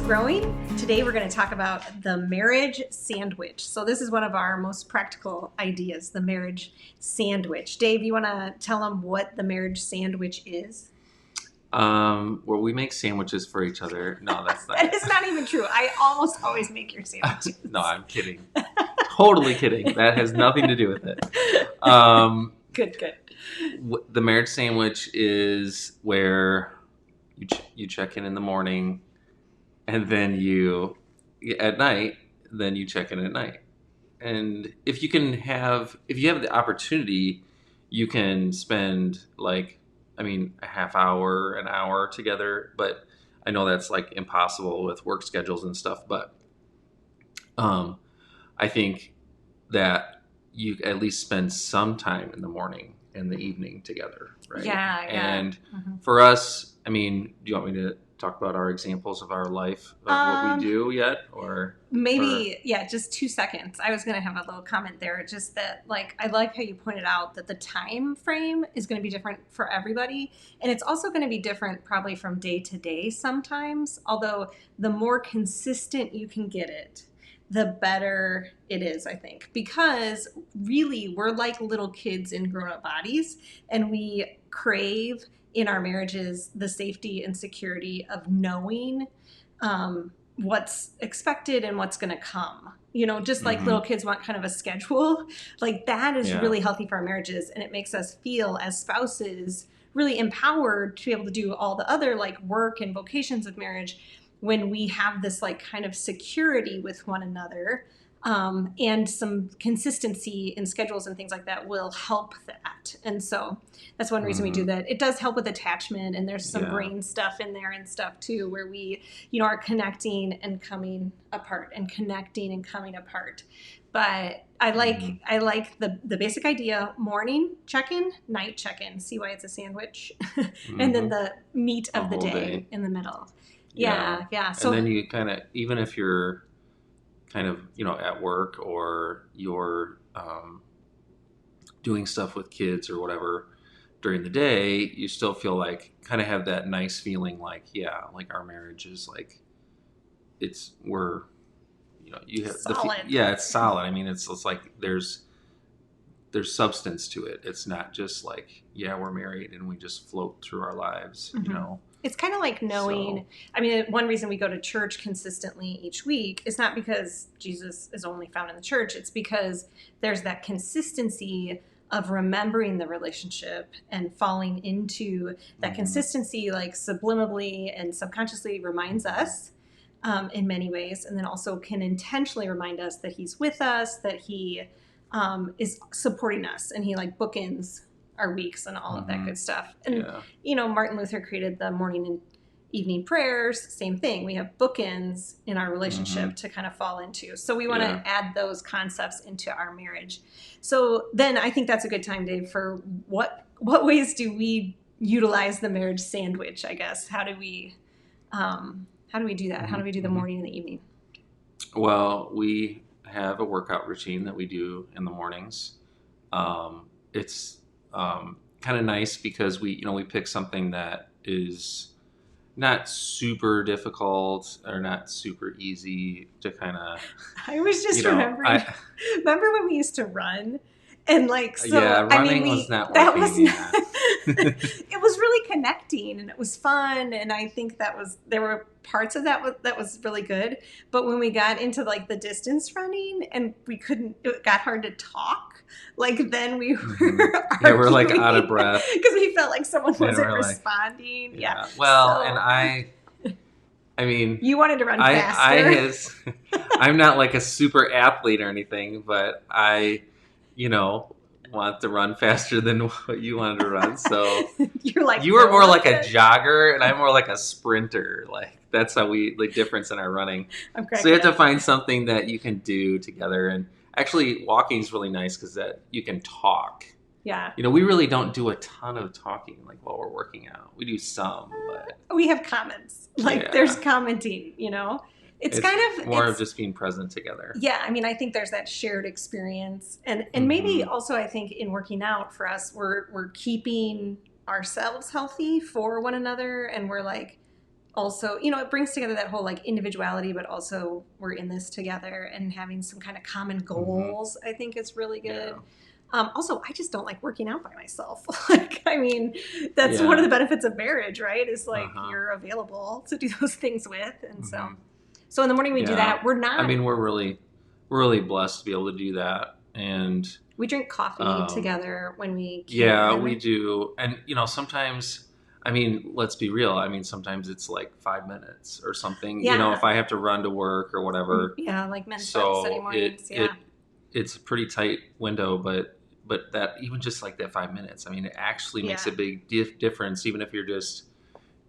Growing. Today we're going to talk about the marriage sandwich. So this is one of our most practical ideas, the marriage sandwich. Dave, you want to tell them what the marriage sandwich is? Where we make sandwiches for each other. No, that's not. That is not even true. I almost always make your sandwiches. No, I'm kidding. Totally kidding. That has nothing to do with it. Good. The marriage sandwich is where you check in the morning, and then at night, then you check in at night. And if you have the opportunity, you can spend a half hour, an hour together, but I know that's impossible with work schedules and stuff. But I think that you at least spend some time in the morning and the evening together, right? Yeah. And for us, do you want me to talk about our examples of our life of what we do yet, or just 2 seconds. I was going to have a little comment there, just that I like how you pointed out that the time frame is going to be different for everybody, and it's also going to be different probably from day to day sometimes, although the more consistent you can get it, the better it is, I think, because really we're like little kids in grown-up bodies, and we crave in our marriages the safety and security of knowing what's expected and what's going to come. Just like little kids want kind of a schedule, that is really healthy for our marriages, and it makes us feel as spouses really empowered to be able to do all the other work and vocations of marriage when we have this kind of security with one another. And some consistency in schedules and things like that will help that. And so that's one reason we do that. It does help with attachment, and there's some brain stuff in there and stuff too, where we, are connecting and coming apart and connecting and coming apart. But I like the basic idea: morning check-in, night check-in. See why it's a sandwich? And then the meat of the day in the middle. Yeah. So, and then you kind of, even if you're kind of, at work, or you're doing stuff with kids or whatever during the day, you still feel kind of have that nice feeling our marriage is you have solid. It's solid. I mean, it's there's substance to it. It's not just we're married and we just float through our lives, It's kind of like knowing, one reason we go to church consistently each week is not because Jesus is only found in the church. It's because there's that consistency of remembering the relationship and falling into that consistency, subliminally and subconsciously reminds us in many ways, and then also can intentionally remind us that he's with us, that he is supporting us, and he bookends our weeks and all of that good stuff. And, Martin Luther created the morning and evening prayers, same thing. We have bookends in our relationship to kind of fall into. So we want to add those concepts into our marriage. So then I think that's a good time, Dave, for what ways do we utilize the marriage sandwich, I guess? How do we do that? How do we do the morning and the evening? Well, we have a workout routine that we do in the mornings. It's kind of nice because we pick something that is not super difficult or not super easy to kind of. I was just remembering. Remember when we used to run? And running was not that working. Was not, it was really connecting, and it was fun, and I think there were parts of that was really good. But when we got into the distance running, and it got hard to talk. Then we were we're out of breath because we felt like someone wasn't responding. Yeah. Well, so, and you wanted to run faster. I'm not a super athlete or anything, but I want to run faster than what you wanted to run. So you were more like a jogger, and I'm more like a sprinter. That's how the difference in our running. So you have to find something that you can do together. And actually, walking is really nice because that you can talk. Yeah. We really don't do a ton of talking while we're working out. We do some, but we have comments. There's commenting. It's kind of more of just being present together. Yeah, I think there's that shared experience, and maybe also I think in working out for us, we're keeping ourselves healthy for one another, and we're also, you know, it brings together that whole like individuality, but also we're in this together and having some kind of common goals. I think is really good. Yeah. Also, I just don't like working out by myself. Like, I mean, that's one of the benefits of marriage, right? Is like you're available to do those things with, and so in the morning we do that. We're not. I mean, we're really blessed to be able to do that, and we drink coffee together when we can. Yeah, we do, and you know, sometimes. I mean, let's be real. I mean, sometimes it's like 5 minutes or something. Yeah. You know, if I have to run to work or whatever. Yeah, like men's study mornings. It's a pretty tight window, but that even just like that 5 minutes, I mean, it actually makes a big difference, even if you're just,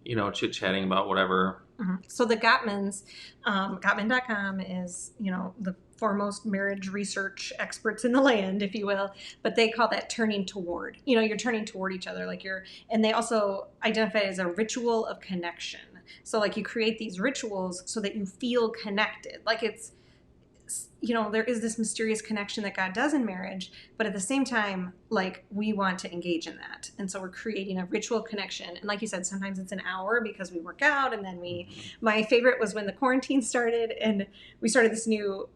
you know, chit-chatting about whatever. So the Gottmans, Gottman.com is, you know, the foremost marriage research experts in the land, if you will, but they call that turning toward. You know, you're turning toward each other, like and they also identify it as a ritual of connection. So like you create these rituals so that you feel connected, like it's, you know, there is this mysterious connection that God does in marriage, but at the same time, like we want to engage in that. And so we're creating a ritual connection. And like you said, sometimes it's an hour because we work out. And then my favorite was when the quarantine started and we started this new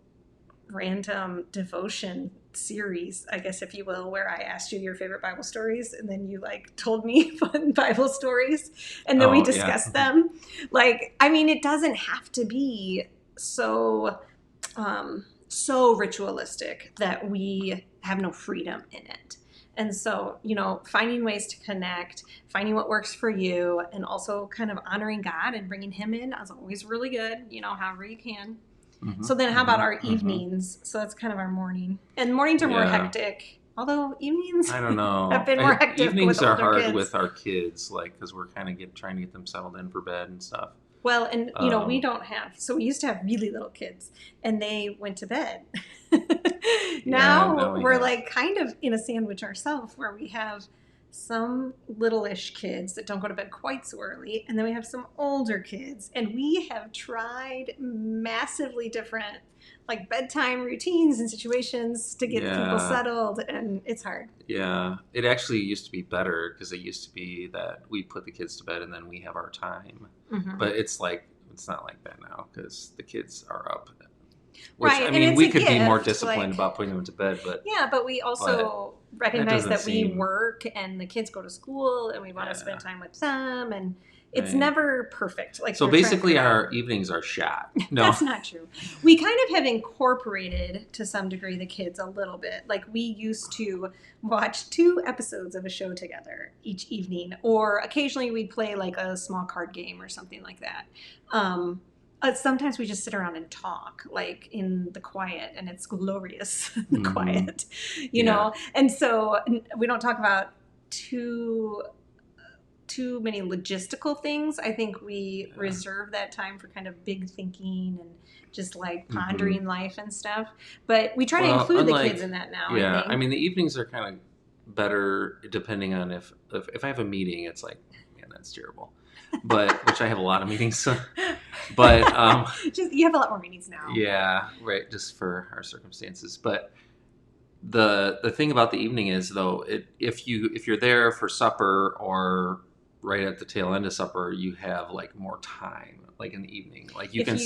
random devotion series, I guess, if you will, where I asked you your favorite Bible stories and then you like told me fun Bible stories and then we discussed them. Like, I mean, it doesn't have to be so ritualistic that we have no freedom in it. And so, you know, finding ways to connect, finding what works for you, and also kind of honoring God and bringing him in is always really good, you know, however you can. So then how about our evenings? So that's kind of our morning. And mornings are more hectic. Although evenings, I don't know, have been more hectic. Evenings with are hard kids. with our kids, like, because we're kind of trying to get them settled in for bed and stuff. Well, and you know, we don't have, so we used to have really little kids and they went to bed. now we're like kind of in a sandwich ourselves where we have some little-ish kids that don't go to bed quite so early. And then we have some older kids and we have tried massively different like bedtime routines and situations to get people settled, and it's hard. Yeah, it actually used to be better because it used to be that we put the kids to bed and then we have our time. But it's not like that now because the kids are up. Which, I mean, we could be more disciplined about putting them to bed, but but we also recognize that we work and the kids go to school and we want to spend time with them, and it's never perfect. Like, so basically our evenings are shot. No, that's not true. We kind of have incorporated to some degree the kids a little bit. Like we used to watch 2 episodes of a show together each evening, or occasionally we'd play like a small card game or something like that. Sometimes we just sit around and talk, like in the quiet, and it's glorious, the quiet, you know? And so we don't talk about too many logistical things. I think we reserve that time for kind of big thinking and just like pondering life and stuff. But we try to include the kids in that now. Yeah, I think. I mean, the evenings are kind of better depending on if I have a meeting, it's like, man, that's terrible. But which I have a lot of meetings. So, but you have a lot more meetings now. Yeah, right. Just for our circumstances. But the thing about the evening is though, if you're there for supper or right at the tail end of supper, you have like more time, like in the evening. Like you can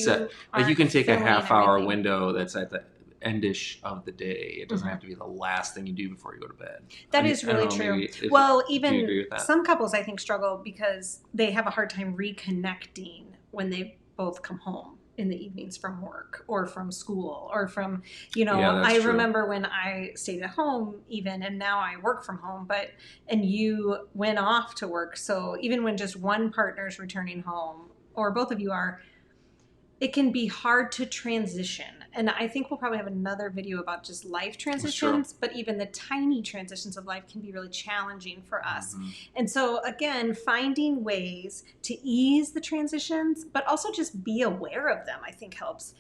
take a half-hour window that's at the endish of the day. It doesn't have to be the last thing you do before you go to bed. That is really true. Well, even some couples I think struggle because they have a hard time reconnecting when they both come home in the evenings from work or from school or from, you know, I remember when I stayed at home even, and now I work from home, and you went off to work. So even when just one partner's returning home or both of you are, it can be hard to transition. And I think we'll probably have another video about just life transitions, but even the tiny transitions of life can be really challenging for us. And so again, finding ways to ease the transitions, but also just be aware of them, I think helps.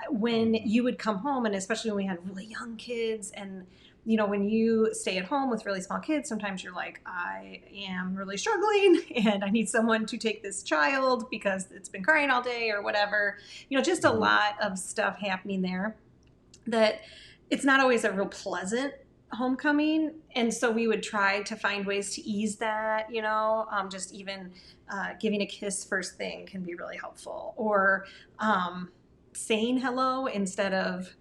When you would come home, and especially when we had really young kids, and you know, when you stay at home with really small kids, sometimes you're like, I am really struggling and I need someone to take this child because it's been crying all day or whatever. You know, just a lot of stuff happening there that it's not always a real pleasant homecoming, and so we would try to find ways to ease that, just even giving a kiss first thing can be really helpful, or saying hello instead of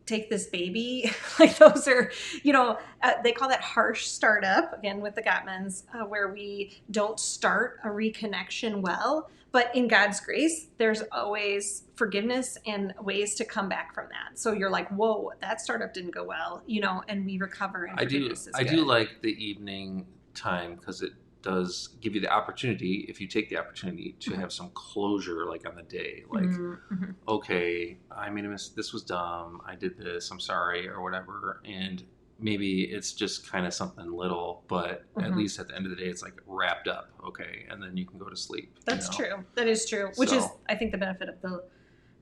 take this baby. Like those are, they call that harsh startup, again with the Gottmans, where we don't start a reconnection well. But in God's grace, there's always forgiveness and ways to come back from that. So you're like, whoa, that startup didn't go well, and we recover. And forgiveness is I good. do like the evening time because it does give you the opportunity, if you take the opportunity, to have some closure, like on the day, like, okay, I made a mistake, this was dumb, I did this, I'm sorry, or whatever. And maybe it's just kind of something little, but at least at the end of the day, it's like wrapped up, okay, and then you can go to sleep. That's true. That is true. Which is, I think, the benefit of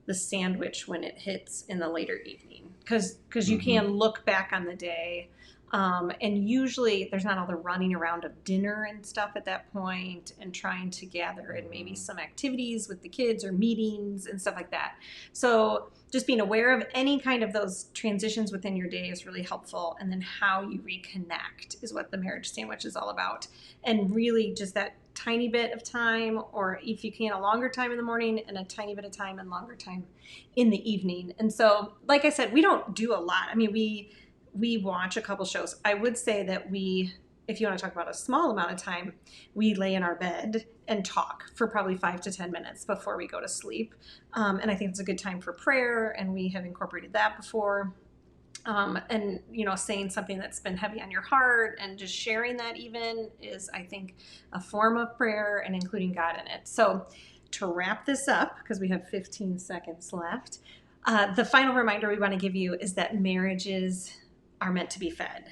the sandwich when it hits in the later evening, because you can look back on the day. And usually there's not all the running around of dinner and stuff at that point, and trying to gather and maybe some activities with the kids or meetings and stuff like that. So just being aware of any kind of those transitions within your day is really helpful. And then how you reconnect is what the marriage sandwich is all about. And really just that tiny bit of time, or if you can, a longer time in the morning and a tiny bit of time and longer time in the evening. And so, like I said, we don't do a lot. I mean, we watch a couple shows. I would say that if you want to talk about a small amount of time, we lay in our bed and talk for probably 5 to 10 minutes before we go to sleep. And I think it's a good time for prayer, and we have incorporated that before. And, saying something that's been heavy on your heart and just sharing that even is, I think, a form of prayer and including God in it. So to wrap this up, because we have 15 seconds left, the final reminder we want to give you is that marriages are meant to be fed,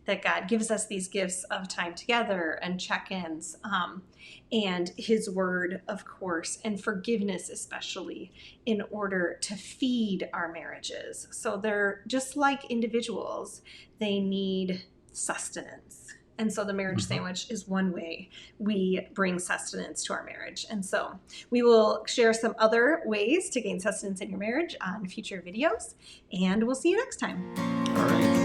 that God gives us these gifts of time together and check-ins, and his word, of course, and forgiveness, especially, in order to feed our marriages. So they're just like individuals, they need sustenance. And so the marriage sandwich is one way we bring sustenance to our marriage. And so we will share some other ways to gain sustenance in your marriage on future videos, and we'll see you next time. All right.